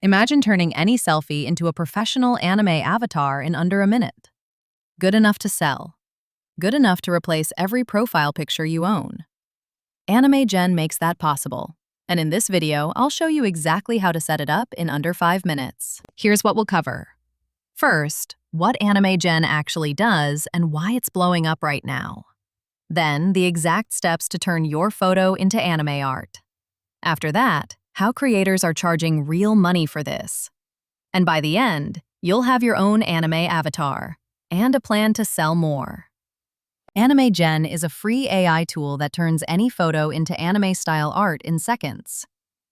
Imagine turning any selfie into a professional anime avatar in under a minute. Good enough to sell. Good enough to replace every profile picture you own. AnimeGen makes that possible. And in this video, I'll show you exactly how to set it up in under 5 minutes. Here's what we'll cover. First, what AnimeGen actually does and why it's blowing up right now. Then, the exact steps to turn your photo into anime art. After that, how creators are charging real money for this. And by the end, you'll have your own anime avatar and a plan to sell more. AnimeGen is a free AI tool that turns any photo into anime-style art in seconds.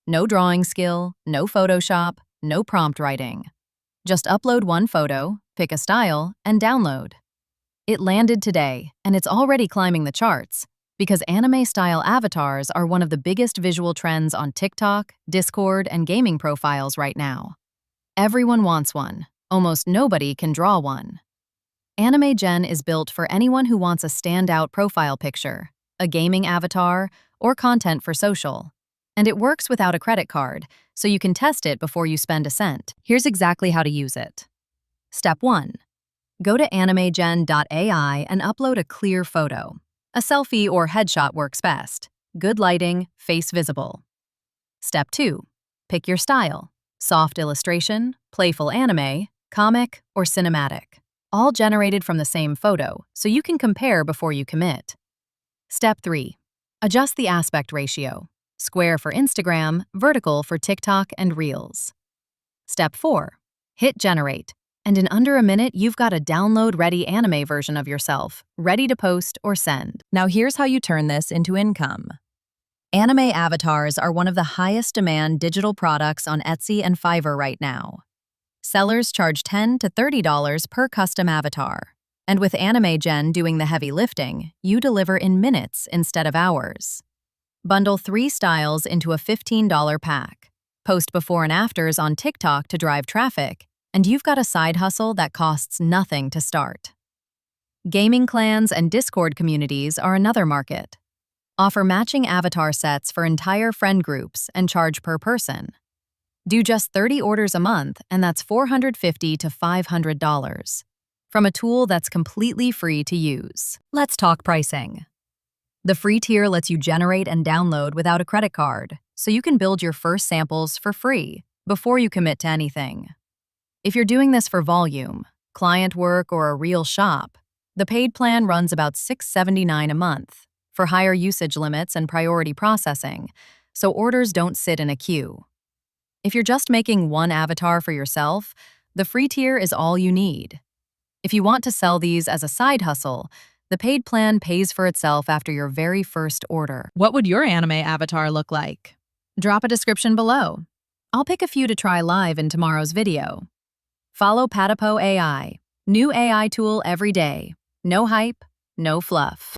No drawing skill, no Photoshop, no prompt writing. Just upload one photo, pick a style, and download. It landed today, and it's already climbing the charts because anime-style avatars are one of the biggest visual trends on TikTok, Discord, and gaming profiles right now. Everyone wants one. Almost nobody can draw one. AnimeGen is built for anyone who wants a standout profile picture, a gaming avatar, or content for social. And it works without a credit card, so you can test it before you spend a cent. Here's exactly how to use it. Step 1. Go to AnimeGen.ai and upload a clear photo. A selfie or headshot works best. Good lighting, face visible. Step 2. Pick your style. Soft illustration, playful anime, comic, or cinematic. All generated from the same photo, so you can compare before you commit. Step 3. Adjust the aspect ratio. Square for Instagram, vertical for TikTok and Reels. Step 4. Hit generate, and in under a minute, you've got a download-ready anime version of yourself, ready to post or send. Now here's how you turn this into income. Anime avatars are one of the highest demand digital products on Etsy and Fiverr right now. Sellers charge $10 to $30 per custom avatar. And with AnimeGen doing the heavy lifting, you deliver in minutes instead of hours. Bundle 3 styles into a $15 pack. Post before and afters on TikTok to drive traffic, and you've got a side hustle that costs nothing to start. Gaming clans and Discord communities are another market. Offer matching avatar sets for entire friend groups and charge per person. Do just 30 orders a month, and that's $450 to $500. From a tool that's completely free to use. Let's talk pricing. The free tier lets you generate and download without a credit card, so you can build your first samples for free before you commit to anything. If you're doing this for volume, client work, or a real shop, the paid plan runs about $679 a month for higher usage limits and priority processing, so orders don't sit in a queue. If you're just making one avatar for yourself, the free tier is all you need. If you want to sell these as a side hustle, the paid plan pays for itself after your very first order. What would your anime avatar look like? Drop a description below. I'll pick a few to try live in tomorrow's video. Follow Patapo AI. New AI tool every day. No hype, no fluff.